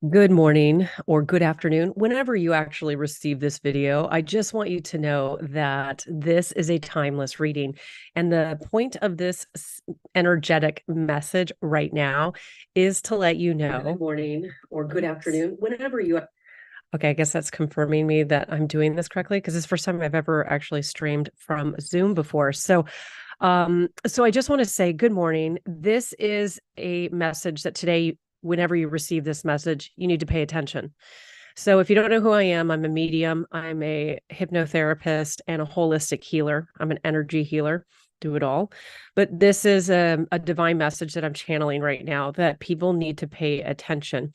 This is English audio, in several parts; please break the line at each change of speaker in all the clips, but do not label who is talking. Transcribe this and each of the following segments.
Good morning or good afternoon, whenever you actually receive this video. I just want you to know that this is a timeless reading. And the point of this energetic message right now is to let you know, good morning or good afternoon, whenever you. Okay, I guess that's confirming me that I'm doing this correctly because it's the first time I've ever actually streamed from Zoom before. So I just want to say good morning. This is a message that today, whenever you receive this message, you need to pay attention. So if you don't know who I am, I'm a medium, I'm a hypnotherapist and a holistic healer. I'm an energy healer, do it all. But this is a divine message that I'm channeling right now that people need to pay attention.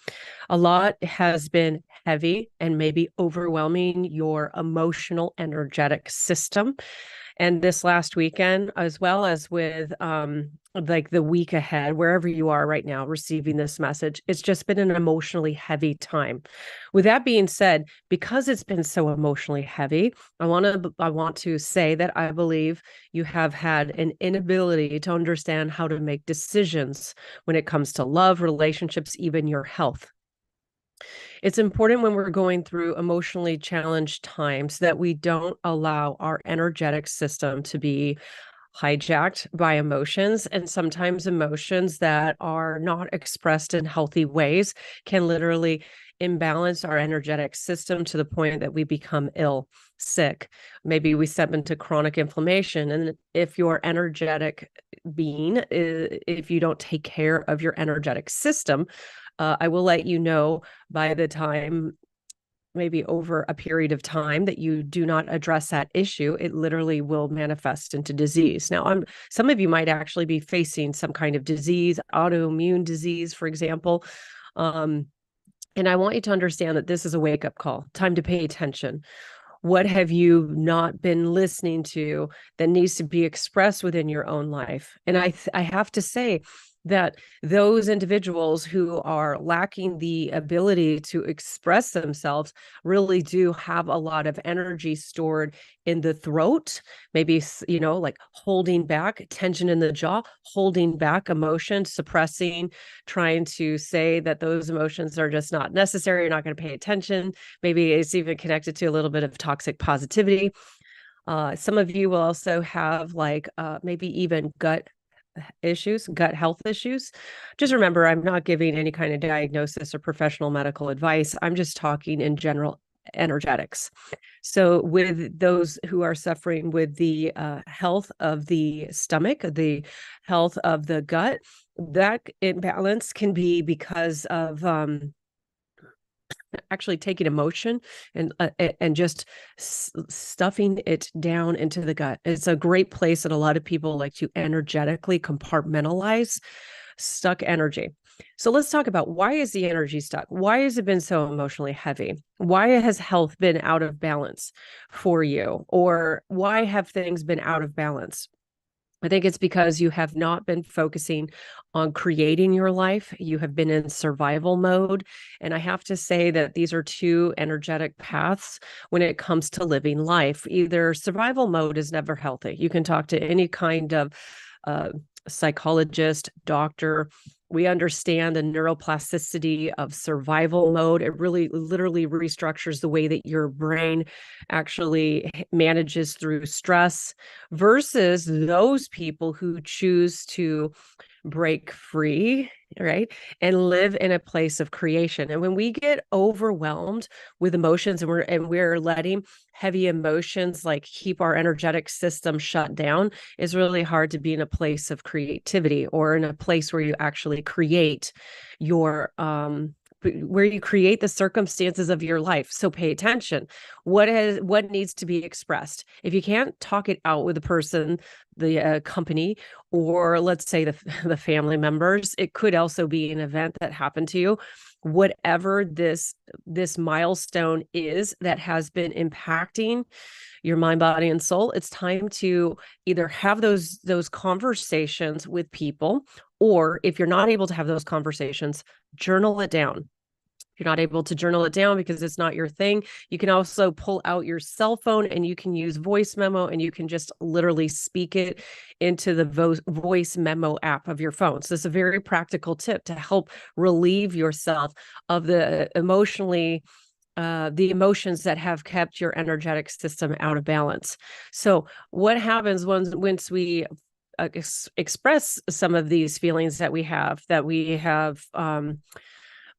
A lot has been heavy and maybe overwhelming your emotional energetic system. And this last weekend, as well as with like the week ahead, wherever you are right now receiving this message, it's just been an emotionally heavy time. With that being said, because it's been so emotionally heavy, I want to say that I believe you have had an inability to understand how to make decisions when it comes to love, relationships, even your health. It's important when we're going through emotionally challenged times that we don't allow our energetic system to be hijacked by emotions. And sometimes emotions that are not expressed in healthy ways can literally imbalance our energetic system to the point that we become ill, sick. Maybe we step into chronic inflammation. And if your energetic being, if you don't take care of your energetic system, I will let you know by the time, maybe over a period of time, that you do not address that issue, it literally will manifest into disease. Now, some of you might actually be facing some kind of disease, autoimmune disease, for example. And I want you to understand that this is a wake-up call, time to pay attention. What have you not been listening to that needs to be expressed within your own life? And I have to say that those individuals who are lacking the ability to express themselves really do have a lot of energy stored in the throat, maybe, like holding back, tension in the jaw, holding back emotion, suppressing, trying to say that those emotions are just not necessary, you're not going to pay attention. Maybe it's even connected to a little bit of toxic positivity. Some of you will also have maybe even gut issues, gut health issues. Just remember, I'm not giving any kind of diagnosis or professional medical advice. I'm just talking in general energetics. So with those who are suffering with the health of the stomach, the health of the gut, that imbalance can be because of actually taking emotion and just stuffing it down into the gut. It's a great place that a lot of people like to energetically compartmentalize stuck energy. So let's talk about, why is the energy stuck? Why has it been so emotionally heavy? Why has health been out of balance for you? Or why have things been out of balance? I think it's because you have not been focusing on creating your life. You have been in survival mode. And I have to say that these are two energetic paths when it comes to living life. Either survival mode is never healthy. You can talk to any kind of uh, psychologist, doctor. We understand the neuroplasticity of survival mode. It really literally restructures the way that your brain actually manages through stress, versus those people who choose to break free, right? And live in a place of creation. And when we get overwhelmed with emotions, and we're letting heavy emotions like keep our energetic system shut down, it's really hard to be in a place of creativity, or in a place where you actually create your where you create the circumstances of your life. So pay attention. What needs to be expressed? If you can't talk it out with the person, the company, or let's say the family members, it could also be an event that happened to you. Whatever this milestone is that has been impacting your mind, body, and soul, it's time to either have those conversations with people, or if you're not able to have those conversations, journal it down. If you're not able to journal it down because it's not your thing, you can also pull out your cell phone and you can use voice memo, and you can just literally speak it into the voice memo app of your phone. So it's a very practical tip to help relieve yourself of the emotions that have kept your energetic system out of balance. So what happens once we express some of these feelings that we have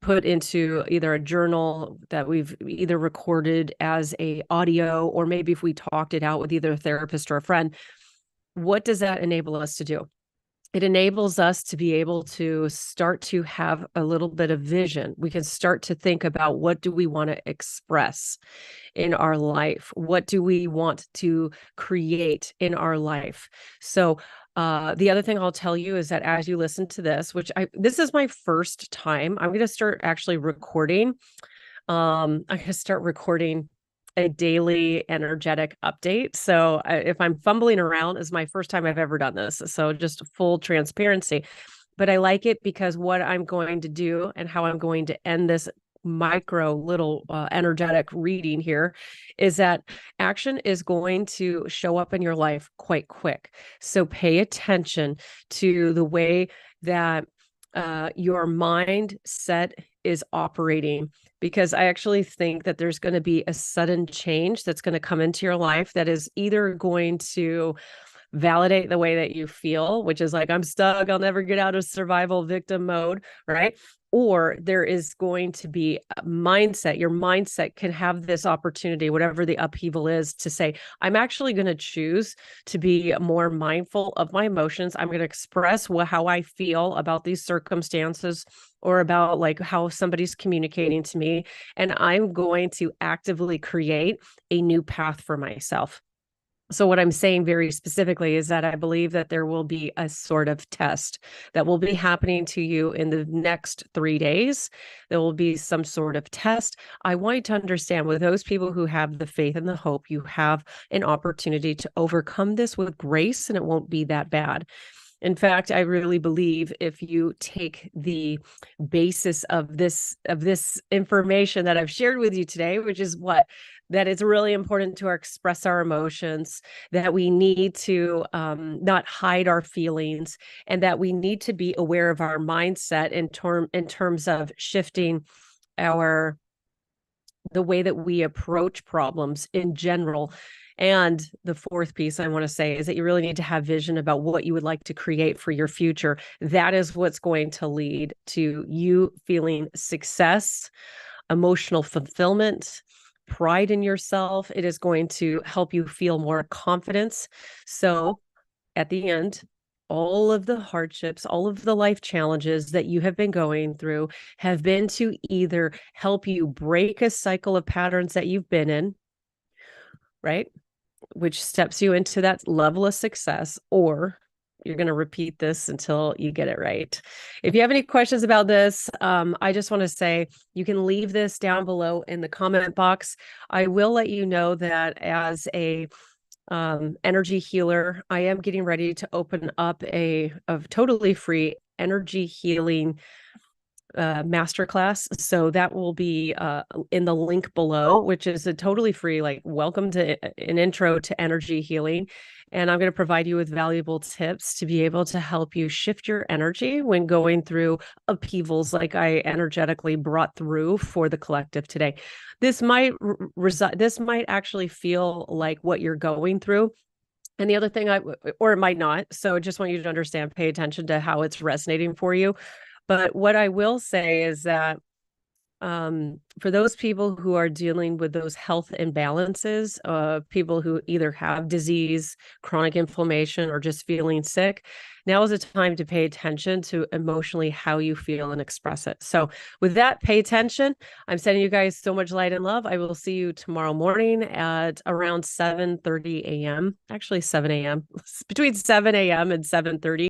put into either a journal that we've either recorded as a audio, or maybe if we talked it out with either a therapist or a friend, what does that enable us to do? It enables us to be able to start to have a little bit of vision. We can start to think about, what do we want to express in our life? What do we want to create in our life? So the other thing I'll tell you is that as you listen to this, this is my first time, I'm going to start actually recording. I'm going to start recording a daily energetic update. So if I'm fumbling around, is my first time I've ever done this. So just full transparency. But I like it because what I'm going to do and how I'm going to end this micro little energetic reading here is that action is going to show up in your life quite quick. So pay attention to the way that your mindset is operating, because I actually think that there's going to be a sudden change that's going to come into your life that is either going to validate the way that you feel, which is like, I'm stuck, I'll never get out of survival victim mode, right? Or there is going to be a mindset. Your mindset can have this opportunity, whatever the upheaval is, to say, I'm actually going to choose to be more mindful of my emotions. I'm going to express how I feel about these circumstances, or about like how somebody's communicating to me. And I'm going to actively create a new path for myself. So what I'm saying very specifically is that I believe that there will be a sort of test that will be happening to you in the next 3 days. There will be some sort of test. I want you to understand, with those people who have the faith and the hope, you have an opportunity to overcome this with grace, and it won't be that bad. In fact, I really believe if you take the basis of this information that I've shared with you today, which is that it's really important to express our emotions, that we need to not hide our feelings, and that we need to be aware of our mindset in terms of shifting the way that we approach problems in general. And the fourth piece I want to say is that you really need to have vision about what you would like to create for your future. That is what's going to lead to you feeling success, emotional fulfillment, pride in yourself. It is going to help you feel more confidence. So at the end, all of the hardships, all of the life challenges that you have been going through have been to either help you break a cycle of patterns that you've been in, right? Which steps you into that level of success, or you're going to repeat this until you get it right. If you have any questions about this, I just want to say you can leave this down below in the comment box. I will let you know that as a energy healer, I am getting ready to open up a totally free energy healing masterclass. So that will be in the link below, which is a totally free, like, welcome to an intro to energy healing. And I'm going to provide you with valuable tips to be able to help you shift your energy when going through upheavals like I energetically brought through for the collective today. This might actually feel like what you're going through. And the other thing or it might not. So I just want you to understand, pay attention to how it's resonating for you. But what I will say is that for those people who are dealing with those health imbalances, people who either have disease, chronic inflammation, or just feeling sick, now is the time to pay attention to emotionally how you feel and express it. So with that, pay attention. I'm sending you guys so much light and love. I will see you tomorrow morning at around 7:30 a.m. Actually, 7 a.m. Between 7 a.m. and 7:30.